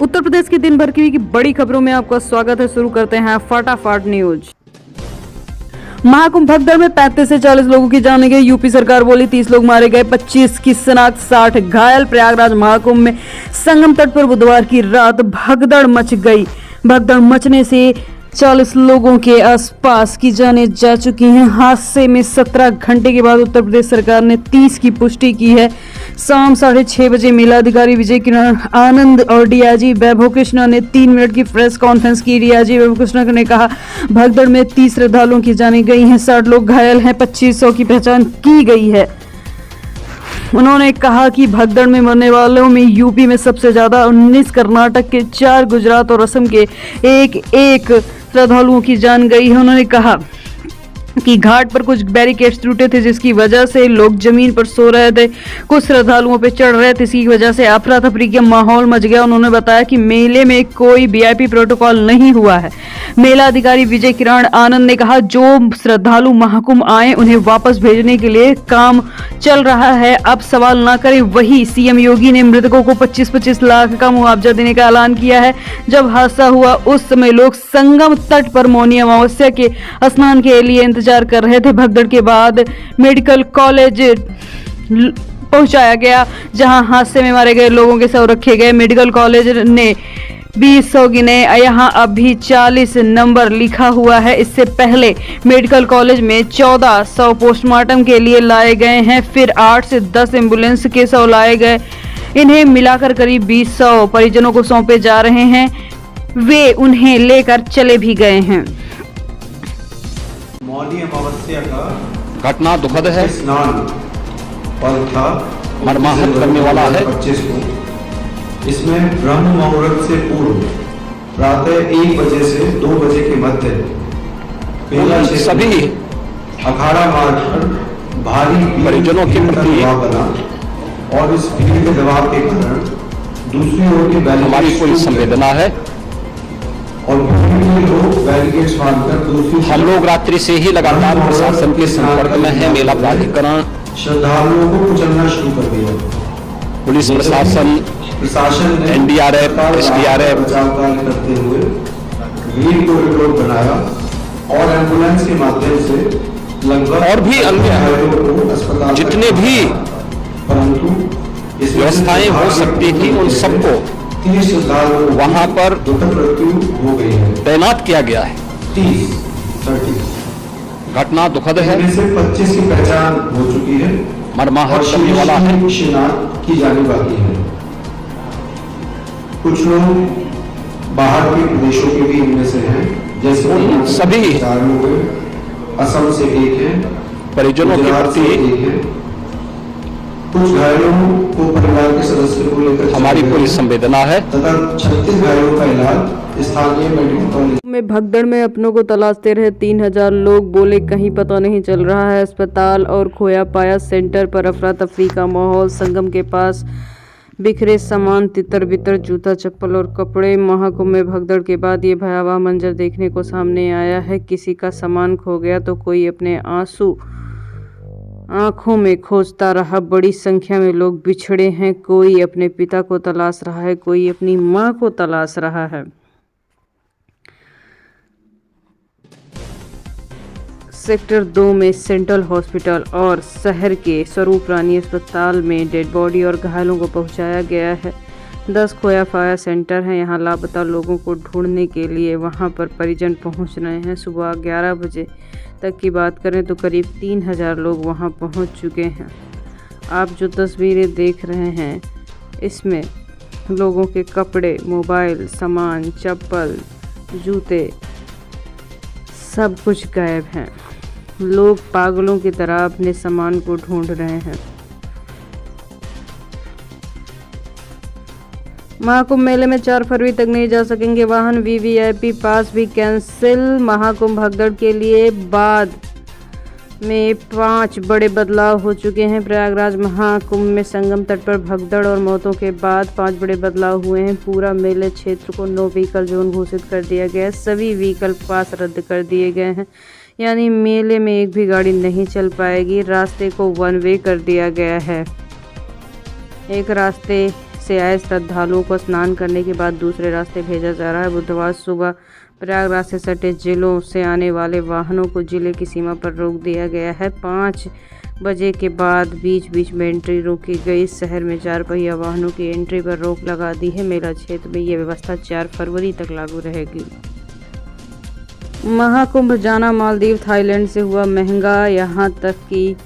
उत्तर प्रदेश की दिन भर की बड़ी खबरों में आपका स्वागत है। शुरू करते हैं फटाफट न्यूज। महाकुंभ भगदड़ में 35 से 40 लोगों की जान गई। यूपी सरकार बोली 30 लोग मारे गए, 25 की शनाख्त, 60 घायल। प्रयागराज महाकुंभ में संगम तट पर बुधवार की रात भगदड़ मच गई। भगदड़ मचने से 40 लोगों के आसपास की जानें जा चुकी हैं। हादसे में 17 घंटे के बाद उत्तर प्रदेश सरकार ने 30 की पुष्टि की है। शाम 6:30 बजे मेलाधिकारी विजय किरण आनंद और डीआईजी वैभव कृष्णा ने 3 मिनट की प्रेस कॉन्फ्रेंस की। डीआईजी वैभव कृष्णा ने कहा, भगदड़ में 30 श्रद्धालुओं की जानें गई हैं, 60 लोग घायल हैं, 2500 की पहचान की गई है। उन्होंने कहा कि भगदड़ में मरने वालों में यूपी में सबसे ज्यादा 19, कर्नाटक के 4, गुजरात और असम के एक श्रद्धालुओं की जान गई है। उन्होंने कहा कि घाट पर कुछ बैरिकेड्स टूटे थे, जिसकी वजह से लोग जमीन पर सो रहे थे, कुछ श्रद्धालुओं पर चढ़ रहे थे, इसी वजह से अफरा तफरी का माहौल मच गया। उन्होंने बताया कि मेले में कोई वीआईपी प्रोटोकॉल नहीं हुआ है। मेला अधिकारी विजय किरण आनंद ने कहा, जो श्रद्धालु महाकुंभ आए उन्हें वापस भेजने के लिए काम चल रहा है, अब सवाल ना करें। वही सीएम योगी ने मृतकों को 25-25 लाख का मुआवजा देने का ऐलान किया है। जब हादसा हुआ उस समय लोग संगम तट पर मौनी अमावस्या के स्नान के लिए इंतजार कर रहे थे। भगदड़ के बाद मेडिकल कॉलेज पहुंचाया गया, जहां हादसे में मारे गए लोगों के शव रखे गए। मेडिकल कॉलेज ने 20 गिने, यहाँ अभी 40 नंबर लिखा हुआ है। इससे पहले मेडिकल कॉलेज में 1400 पोस्टमार्टम के लिए लाए गए हैं, फिर 8 से 10 एम्बुलेंस के शव लाए गए। इन्हें मिलाकर करीब 200 परिजनों को सौंपे जा रहे हैं। वे उन्हें लेकर चले भी गए हैं। मौनी अमावस्या का घटना दुखद है, स्नान पर्व था, मर्माहत करने वाला है। 25 को इसमें ब्रह्म मुहूर्त से पूर्व प्रातः 1 बजे से 2 बजे के मध्य मेला सभी अखाड़ा मार्ग पर भारी परिजनों के प्रति दबाव बना और इस भीड़ के दबाव के कारण दूसरी ओर की हमारी कोई संवेदना है और लोग बैरिकेड्स बांधकर दूसरी हम लोग रात्रि से ही लगातार प्रशासन के संपर्क में है। मेला प्राधिकरण श्रद्धालुओं को कुचलना शुरू कर दिया। पुलिस प्रशासन ने एनडीआरएफ, एसडीआरएफ बचाव कार्य करते हुए भीड़ कॉरिडोर बनाया और एम्बुलेंस के माध्यम से लगभग और भी अन्य जितने भी परंतु व्यवस्थाएं हो सकती थी उन सबको 30 श्रद्धालुओं वहां पर दुखद मृत्यु हो गई है। तैनात किया गया है। 30 घटना दुखद है, इनमें से 25 की पहचान हो चुकी है, मर्माहत करने वाला है। शिनाख्त की जानी बाकी है। कुछ लोग बाहर के प्रदेशों के भी इनमें से हैं, जैसे उन सभी 4 लोग हैं, असम से 1 है, परिजनों के गुजरात से प्रति 1 है। कुछ घायलों को परिवार के सदस्यों को लेकर हमारी कोई संवेदना है तथा 36 घायलों का इलाज स्थानीय मेडिकल कॉलेज में भगदड़ में अपनों को तलाशते रहे 3000 लोग। बोले कहीं पता नहीं चल रहा है। अस्पताल और खोया पाया सेंटर पर अफरा तफरी का माहौल। संगम के पास बिखरे सामान, तितर बितर, जूता चप्पल और कपड़े। महाकुंभ में भगदड़ के बाद ये भयावह मंजर देखने को सामने आया है। किसी का सामान खो गया तो कोई अपने आंसू आंखों में खोजता रहा। बड़ी संख्या में लोग बिछड़े हैं। कोई अपने पिता को तलाश रहा है, कोई अपनी मां को तलाश रहा है। सेक्टर 2 में सेंट्रल हॉस्पिटल और शहर के स्वरूप रानी अस्पताल में डेड बॉडी और घायलों को पहुंचाया गया है। 10 खोया पाया सेंटर है। यहाँ लापता लोगों को ढूंढने के लिए वहां पर परिजन पहुंच रहे हैं। सुबह 11 बजे तक की बात करें तो करीब 3000 लोग वहां पहुंच चुके हैं। आप जो तस्वीरें देख रहे हैं इसमें लोगों के कपड़े, मोबाइल, सामान, चप्पल, जूते सब कुछ गायब हैं। लोग पागलों की तरह अपने सामान को ढूंढ रहे हैं। महाकुंभ मेले में 4 फरवरी तक नहीं जा सकेंगे वाहन। वीवीआईपी पास भी कैंसिल। महाकुंभ भगदड़ के लिए बाद में 5 बड़े बदलाव हो चुके हैं। प्रयागराज महाकुंभ में संगम तट पर भगदड़ और मौतों के बाद 5 बड़े बदलाव हुए हैं। पूरा मेले क्षेत्र को नो व्हीकल जोन घोषित कर दिया गया है। सभी व्हीकल पास रद्द कर दिए गए हैं, यानी मेले में एक भी गाड़ी नहीं चल पाएगी। रास्ते को 1 वे कर दिया गया है। एक रास्ते से आए श्रद्धालुओं को स्नान करने के बाद दूसरे रास्ते भेजा जा रहा है। बुधवार सुबह प्रयागराज से सटे जिलों से आने वाले वाहनों को जिले की सीमा पर रोक दिया गया है। 5 बजे के बाद बीच बीच में एंट्री रोकी गई। शहर में 4 पहिया वाहनों की एंट्री पर रोक लगा दी है। मेला क्षेत्र में ये व्यवस्था 4 फरवरी तक लागू रहेगी। महाकुंभ जाना मालदीव थाईलैंड से हुआ महंगा, यहाँ तक कि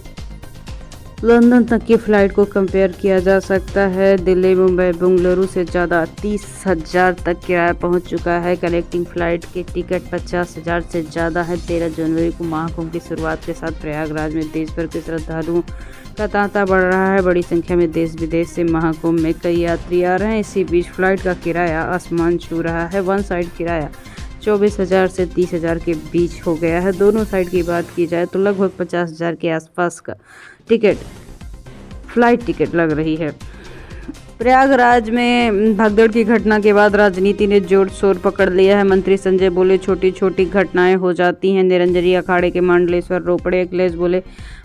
लंदन तक की फ़्लाइट को कंपेयर किया जा सकता है। दिल्ली, मुंबई, बेंगलुरु से ज़्यादा 30,000 तक किराया पहुंच चुका है। कनेक्टिंग फ़्लाइट के टिकट 50,000 से ज़्यादा है। 13 जनवरी को महाकुंभ की शुरुआत के साथ प्रयागराज में देश भर के श्रद्धालुओं का तांता बढ़ रहा है। बड़ी संख्या में देश विदेश से महाकुंभ में कई यात्री आ रहे हैं। इसी बीच फ़्लाइट का किराया आसमान छू रहा है। वन साइड किराया 24,000 से 30,000 के बीच हो गया है। दोनों साइड की बात की जाए तो लगभग 50,000 के आसपास का फ्लाइट टिकट लग रही है। प्रयागराज में भगदड़ की घटना के बाद राजनीति ने जोर शोर पकड़ लिया है। मंत्री संजय बोले, छोटी छोटी घटनाएं हो जाती हैं। निरंजनी अखाड़े के मंडलेश्वर रोपड़े अखिलेश बोले,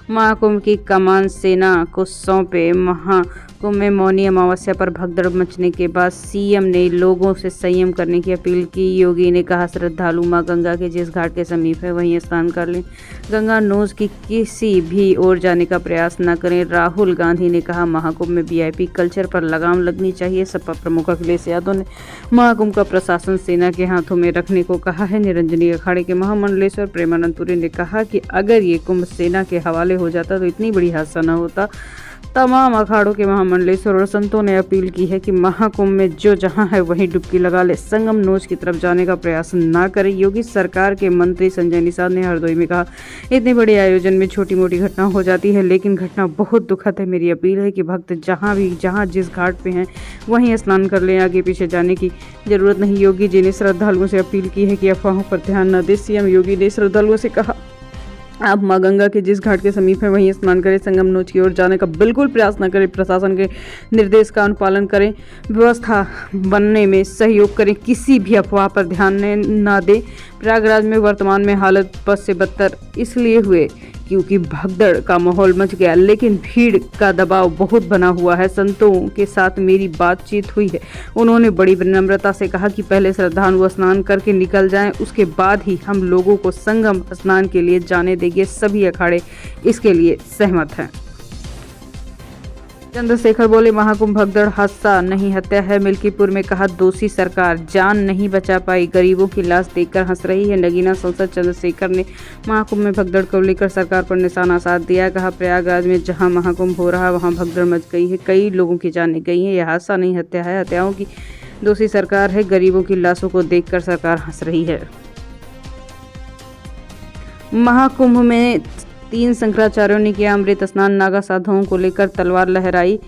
महाकुंभ की कमान सेना को सौंपे। महाकुंभ में मौनी अमावस्या पर भगदड़ मचने के बाद सीएम ने लोगों से संयम करने की अपील की। योगी ने कहा, श्रद्धालु मां गंगा के जिस घाट के समीप है वहीं स्नान कर लें। गंगा नोज की किसी भी ओर जाने का प्रयास न करें। राहुल गांधी ने कहा, महाकुंभ में वीआईपी कल्चर पर लगाम लगनी चाहिए। सपा प्रमुख अखिलेश यादव ने महाकुंभ का प्रशासन सेना के हाथों में रखने को कहा है। निरंजनी अखाड़े के महामंडलेश्वर प्रेमानंद पुरी ने कहा कि अगर ये कुंभ सेना के हवाले हो जाता तो इतनी बड़ी हादसा न होता। तमाम अखाड़ों के महामंडलेश्वर और संतों ने अपील की है कि महाकुंभ में जो जहां है वहीं डुबकी लगा ले, संगम नोज की तरफ जाने का प्रयास ना करे। योगी सरकार के मंत्री संजय निषाद ने हरदोई में कहा, इतने बड़े आयोजन में छोटी मोटी घटना हो जाती है, लेकिन घटना बहुत दुखद है। मेरी अपील है कि भक्त जहां जिस घाट पे हैं वहीं स्नान कर लें, आगे पीछे जाने की जरूरत नहीं। योगी जी ने श्रद्धालुओं से अपील की है कि अफवाहों पर ध्यान न दें। सीएम योगी ने श्रद्धालुओं से कहा, आप मां गंगा के जिस घाट के समीप है वहीं स्नान करें, संगम नोज की ओर जाने का बिल्कुल प्रयास न करें। प्रशासन के निर्देश का अनुपालन करें, व्यवस्था बनने में सहयोग करें, किसी भी अफवाह पर ध्यान न दें। प्रयागराज में वर्तमान में हालत बद से बदतर इसलिए हुए क्योंकि भगदड़ का माहौल मच गया, लेकिन भीड़ का दबाव बहुत बना हुआ है। संतों के साथ मेरी बातचीत हुई है। उन्होंने बड़ी विनम्रता से कहा कि पहले श्रद्धालु स्नान करके निकल जाएं, उसके बाद ही हम लोगों को संगम स्नान के लिए जाने देंगे। सभी अखाड़े इसके लिए सहमत हैं। चंद्रशेखर बोले, महाकुंभ भगदड़ हादसा नहीं हत्या है। मिल्कीपुर में कहा, दोषी सरकार जान नहीं बचा पाई, गरीबों की लाश देखकर हंस रही है। नगीना सांसद चंद्रशेखर ने महाकुंभ में भगदड़ को लेकर सरकार पर निशाना साध दिया। कहा, प्रयागराज में जहां महाकुंभ हो रहा है वहां भगदड़ मच गई है, कई लोगों की जानें गई हैं। यह हादसा नहीं हत्या है, हत्याओं की दोषी सरकार है। गरीबों की लाशों को देखकर सरकार हंस रही है। महाकुंभ में 3 शंकराचार्यों ने किया अमृत स्नान। नागा साधुओं को लेकर तलवार लहराई।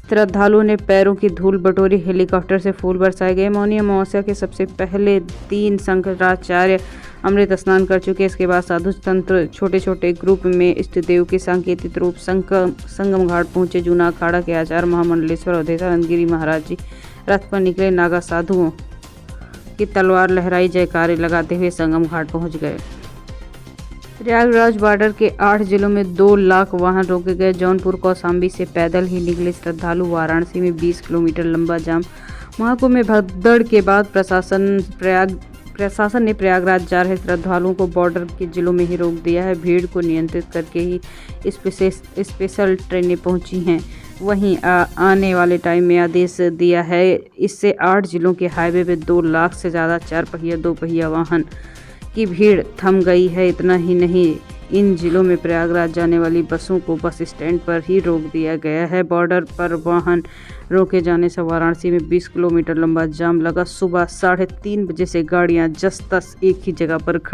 श्रद्धालुओं ने पैरों की धूल बटोरी। हेलीकॉप्टर से फूल बरसाए गए। मौनी अमावस्या के सबसे पहले 3 शंकराचार्य अमृत स्नान कर चुके। इसके बाद साधु संत छोटे छोटे ग्रुप में इष्ट देव के सांकेतिक रूप संगम घाट पहुंचे। जूना अखाड़ा के आचार्य महामंडलेश्वर अवधेशानंद गिरी महाराज जी रथ पर निकले। नागा साधुओं की तलवार लहराई, जयकारे लगाते हुए संगम घाट पहुंच गए। प्रयागराज बॉर्डर के 8 जिलों में 2 लाख वाहन रोके गए। जौनपुर कौशाम्बी से पैदल ही निकले श्रद्धालु। वाराणसी में 20 किलोमीटर लंबा जाम। महाकुंभ में भगदड़ के बाद प्रशासन ने प्रयागराज जा रहे श्रद्धालुओं को बॉर्डर के जिलों में ही रोक दिया है। भीड़ को नियंत्रित करके ही स्पेशल ट्रेनें पहुंची हैं। वहीं आने वाले टाइम में आदेश दिया है। इससे 8 जिलों के हाईवे पे 2 लाख से ज़्यादा 4 पहिया 2 पहिया वाहन की भीड़ थम गई है। इतना ही नहीं, इन जिलों में प्रयागराज जाने वाली बसों को बस स्टैंड पर ही रोक दिया गया है। बॉर्डर पर वाहन रोके जाने से वाराणसी में 20 किलोमीटर लंबा जाम लगा। सुबह 3:30 बजे से गाड़ियां जस तस एक ही जगह पर खड़ी